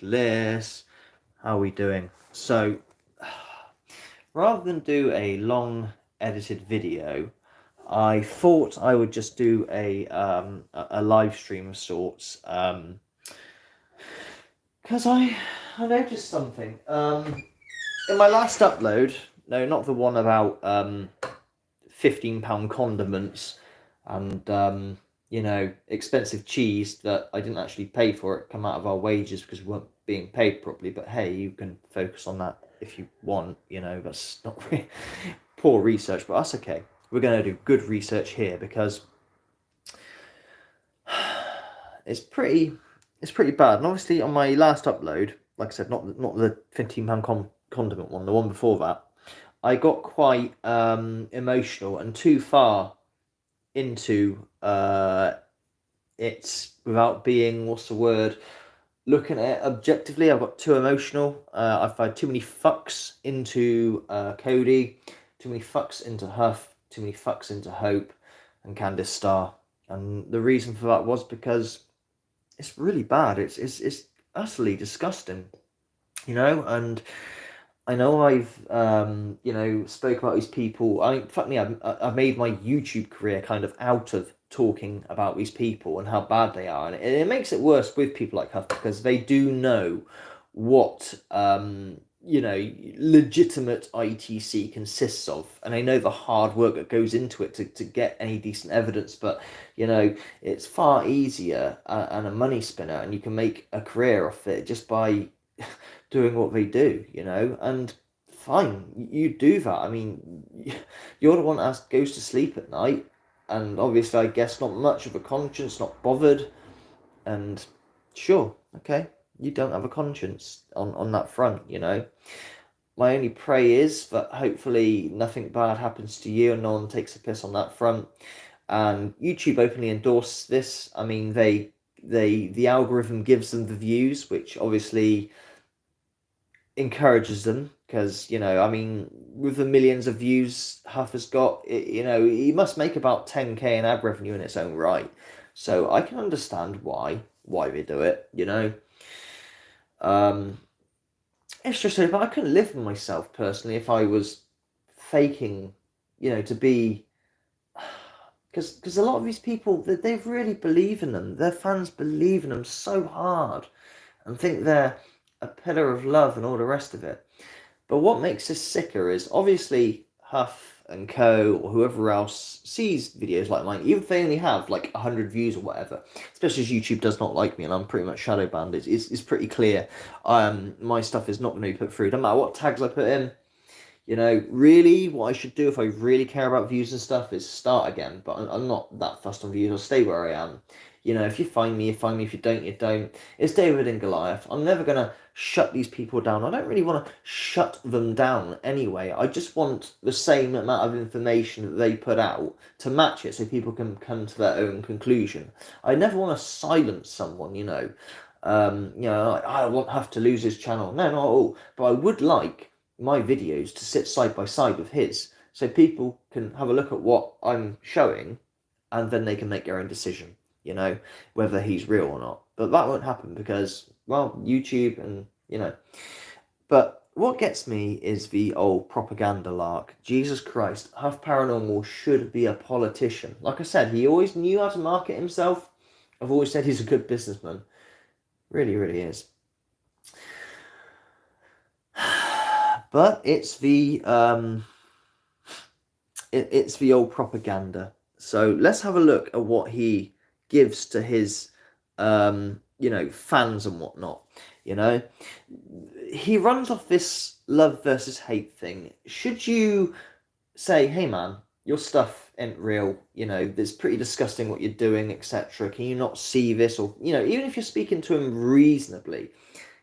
Liz, how are we doing? So, rather than do a long edited video, I thought I would just do a live stream of sorts. Because I noticed something. In my last upload, no, not the one about £15 condiments and expensive cheese that I didn't actually pay for it, come out of our wages because we weren't being paid properly. But hey, you can focus on that if you want. That's not really poor research, but that's okay. We're going to do good research here because it's pretty bad. And obviously, on my last upload, like I said, not the £15 condiment one, the one before that, I got quite emotional and too far into it without being, what's the word, looking at it objectively. I got too emotional. I've had too many fucks into Cody, too many fucks into Huff, too many fucks into Hope and Candice Starr. And the reason for that was because it's really bad. It's utterly disgusting, and I know I've spoke about these people. Fuck me, I've made my YouTube career kind of out of talking about these people and how bad they are, and it makes it worse with people like Huff because they do know what legitimate ITC consists of, and I know the hard work that goes into it to get any decent evidence. But it's far easier and a money spinner, and you can make a career off it just by doing what they do, and fine, you do that. I mean, you're the one that goes to sleep at night, and obviously, I guess not much of a conscience, not bothered, and sure, okay, you don't have a conscience on that front, My only pray is that hopefully nothing bad happens to you and no one takes a piss on that front. And YouTube openly endorsed this. I mean, the algorithm gives them the views, which obviously encourages them because with the millions of views Huff has got, he must make about 10k in ad revenue in its own right. So I can understand why they do it. It's just so, but I couldn't live with myself personally if I was faking, to be. Because a lot of these people, they really believe in them. Their fans believe in them so hard and think they're a pillar of love and all the rest of it. But what makes this sicker is obviously Huff and Co. or whoever else sees videos like mine, even if they only have like 100 views or whatever, especially as YouTube does not like me and I'm pretty much shadow banned. It's pretty clear. My stuff is not going to be put through. No matter what tags I put in. Really, what I should do if I really care about views and stuff is start again. But I'm not that fussed on views. I'll stay where I am. If you find me, you find me. If you don't, you don't. It's David and Goliath. I'm never going to shut these people down. I don't really want to shut them down anyway. I just want the same amount of information that they put out to match it so people can come to their own conclusion. I never want to silence someone, I won't have to lose his channel. No, not at all. But I would like my videos to sit side by side with his so people can have a look at what I'm showing and then they can make their own decision, whether he's real or not. But that won't happen because, well, YouTube and, But what gets me is the old propaganda lark. Jesus Christ, Huff Paranormal should be a politician. Like I said, he always knew how to market himself. I've always said he's a good businessman. Really, really is. But it's the it's the old propaganda. So let's have a look at what he gives to his fans and whatnot. He runs off this love versus hate thing. Should you say, hey man, your stuff ain't real, it's pretty disgusting what you're doing, etc. Can you not see this? Or, even if you're speaking to him reasonably,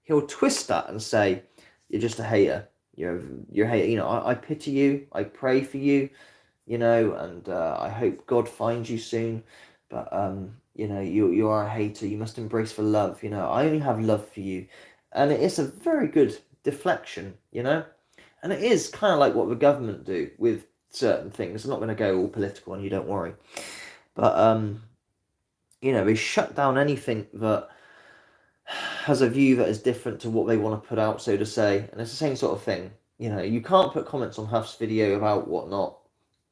he'll twist that and say, you're just a hater. You're a hater. I pity you. I pray for you, and I hope God finds you soon. But, you are a hater. You must embrace the love. I only have love for you. And it's a very good deflection, And it is kind of like what the government do with certain things. I'm not going to go all political on you, don't worry. But, they shut down anything that has a view that is different to what they want to put out, so to say, and it's the same sort of thing. You know, you can't put comments on Huff's video about whatnot,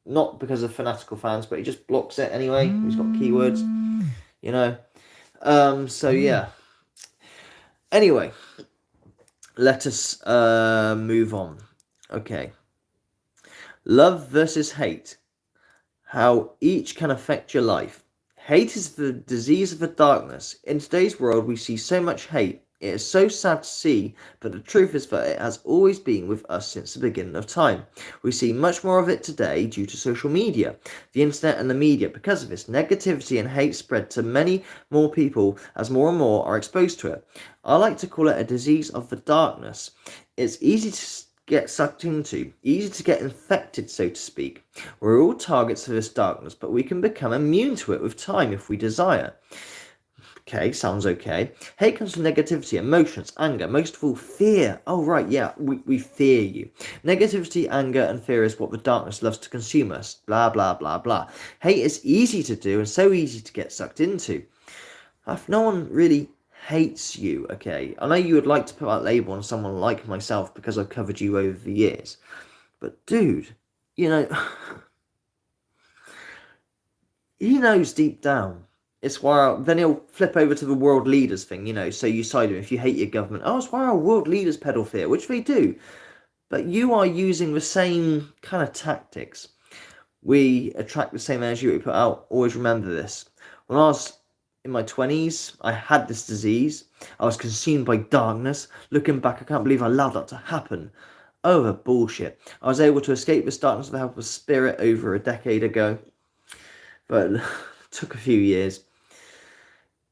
not because of fanatical fans, but he just blocks it anyway. He's got keywords, you know. So yeah. Anyway, let us move on. Okay. Love versus hate. How each can affect your life. Hate is the disease of the darkness. In today's world, we see so much hate. It is so sad to see, but the truth is that it has always been with us since the beginning of time. We see much more of it today due to social media, the internet and the media. Because of this, negativity and hate spread to many more people as more and more are exposed to it. I like to call it a disease of the darkness. It's easy to get sucked into, easy to get infected, so to speak. We're all targets of this darkness, but we can become immune to it with time if we desire. Okay, sounds okay. Hate comes from negativity, emotions, anger, most of all fear. Oh right, yeah, we fear you. Negativity, anger and fear is what the darkness loves to consume us. Blah blah blah blah. Hate is easy to do and so easy to get sucked into. If no one really hates you, okay? I know you would like to put that label on someone like myself because I've covered you over the years. But dude, you know, he knows deep down. It's why then he'll flip over to the world leaders thing, you know, so you side him if you hate your government. Oh, it's why our world leaders peddle fear, which they do. But you are using the same kind of tactics. We attract the same energy we put out. Always remember this. When I was in my 20s, I had this disease. I was consumed by darkness. Looking back, I can't believe I allowed that to happen. Oh, the bullshit. I was able to escape this darkness with the help of spirit over a decade ago. But it took a few years.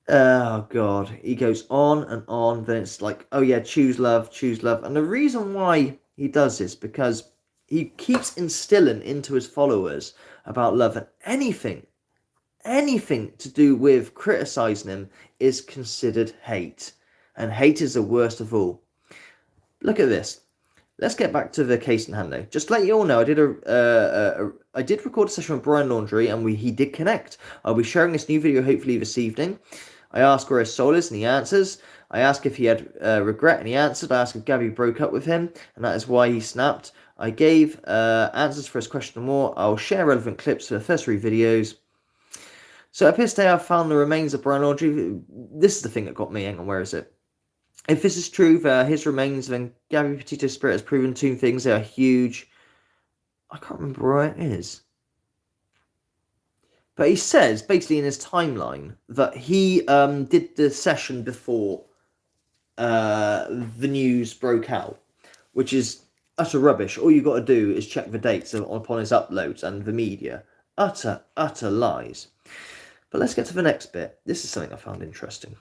Oh, God. He goes on and on. Then it's like, oh, yeah, choose love, choose love. And the reason why he does this, because he keeps instilling into his followers about love, and anything to do with criticizing him is considered hate, and hate is the worst of all. Look at this. Let's get back to the case in hand though. Just to let you all know, I did record a session with Brian Laundrie, and he did connect. I'll be sharing this new video hopefully this evening. I ask where his soul is, and he answers. I ask if he had regret, and he answered. I asked if Gabby broke up with him, and that is why he snapped. I gave answers for his question and more. I'll share relevant clips for the first 3 videos. So at this day, I've found the remains of Brian Laundrie. This is the thing that got me. Hang on, where is it? If this is true, his remains, then Gabby Petito's spirit has proven 2 things. They are huge. I can't remember where it is. But he says, basically in his timeline, that he did the session before the news broke out, which is utter rubbish. All you got to do is check the dates upon his uploads and the media. Utter lies. But let's get to the next bit. This is something I found interesting.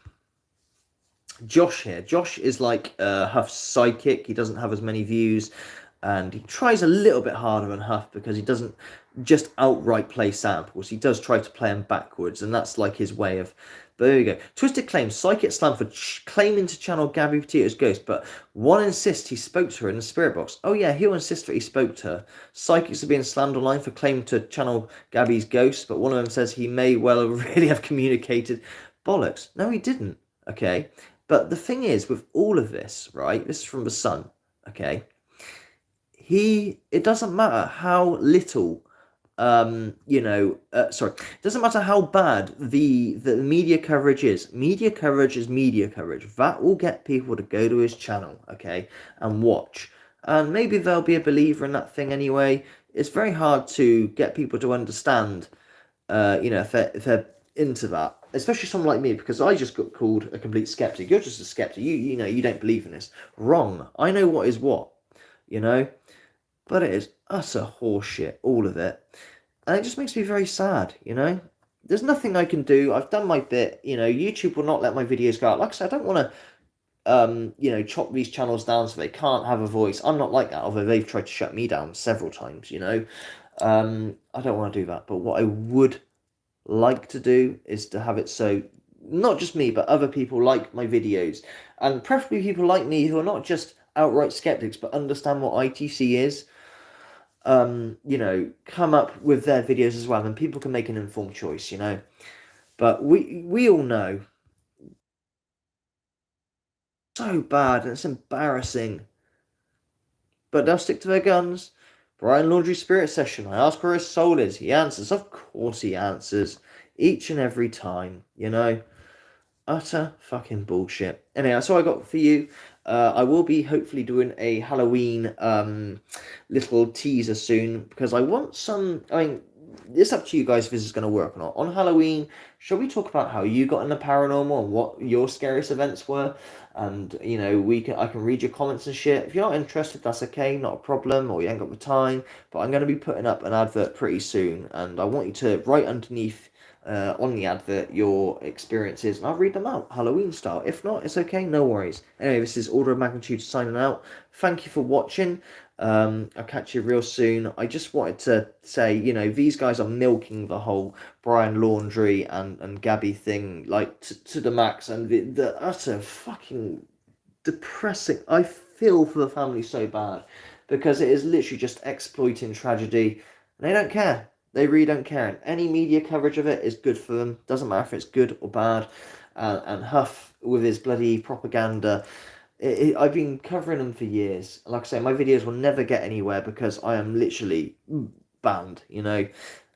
Josh here. Josh is like Huff's sidekick. He doesn't have as many views, and he tries a little bit harder than Huff because he doesn't just outright play samples. He does try to play them backwards, and that's like his way of... But there you go. Twisted claims. Psychic slam for claiming to channel Gabby Petito's ghost, but one insists he spoke to her in the spirit box. Oh yeah, he'll insist that he spoke to her. Psychics are being slammed online for claiming to channel Gabby's ghost, but one of them says he may well really have communicated. Bollocks. No, he didn't. Okay. But the thing is, with all of this, right, this is from The Sun, okay, it doesn't matter how little, it doesn't matter how bad the media coverage is. Media coverage is media coverage. That will get people to go to his channel, okay, and watch. And maybe they'll be a believer in that thing anyway. It's very hard to get people to understand, if they're into that, especially someone like me, because I just got called a complete skeptic. You're just a skeptic. You don't believe in this. Wrong. I know what is what, but it is utter horseshit, all of it, and it just makes me very sad. There's nothing I can do. I've done my bit. YouTube will not let my videos go out. Like I said, I don't want to chop these channels down so they can't have a voice. I'm not like that, although they've tried to shut me down several times. I don't want to do that, but what I would like to do is to have it so not just me but other people like my videos, and preferably people like me who are not just outright skeptics but understand what ITC is, come up with their videos as well, and people can make an informed choice. But we all know so bad and it's embarrassing. But they'll stick to their guns. Brian Laundrie Spirit Session. I ask where his soul is. He answers. Of course he answers. Each and every time, you know. Utter fucking bullshit. Anyway, that's all I got for you. I will be hopefully doing a Halloween little teaser soon because I want some. I mean, it's up to you guys if this is going to work or not. On Halloween, shall we talk about how you got in the paranormal and what your scariest events were? And you know, I can read your comments and shit. If you're not interested, that's okay, not a problem, or you ain't got the time. But I'm going to be putting up an advert pretty soon, and I want you to write underneath on the advert your experiences, and I'll read them out, Halloween style. If not, it's okay, no worries. Anyway, this is Order of Magnitude signing out. Thank you for watching. I'll catch you real soon. I just wanted to say, you know, these guys are milking the whole Brian Laundrie and Gabby thing, like, to the max, and the utter fucking depressing. I feel for the family so bad, because it is literally just exploiting tragedy, and they don't care. They really don't care. And any media coverage of it is good for them. Doesn't matter if it's good or bad. And Huff, with his bloody propaganda, I've been covering them for years. Like I say, my videos will never get anywhere because I am literally banned, you know.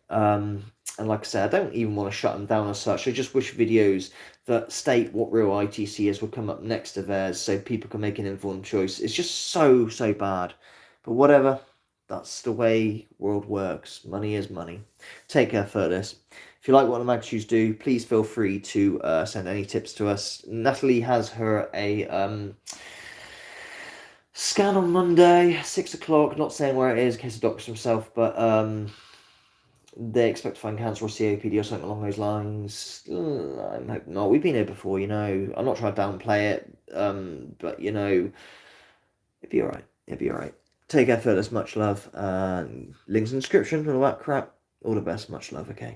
And like I say, I don't even want to shut them down as such. I just wish videos that state what real ITC is would come up next to theirs so people can make an informed choice. It's just so bad. But whatever. That's the way world works. Money is money. Take care, Furtis. If you like what the Magnitudes do, please feel free to send any tips to us. Natalie has her a scan on Monday, 6 o'clock. Not saying where it is in case the doctor's himself, but they expect to find cancer or COPD or something along those lines. I'm hoping not. We've been here before, you know. I'm not trying to downplay it, but, you know, it'd be alright. It'd be alright. Take care, fellas. Much love. Links in the description and all that crap. All the best. Much love. Okay.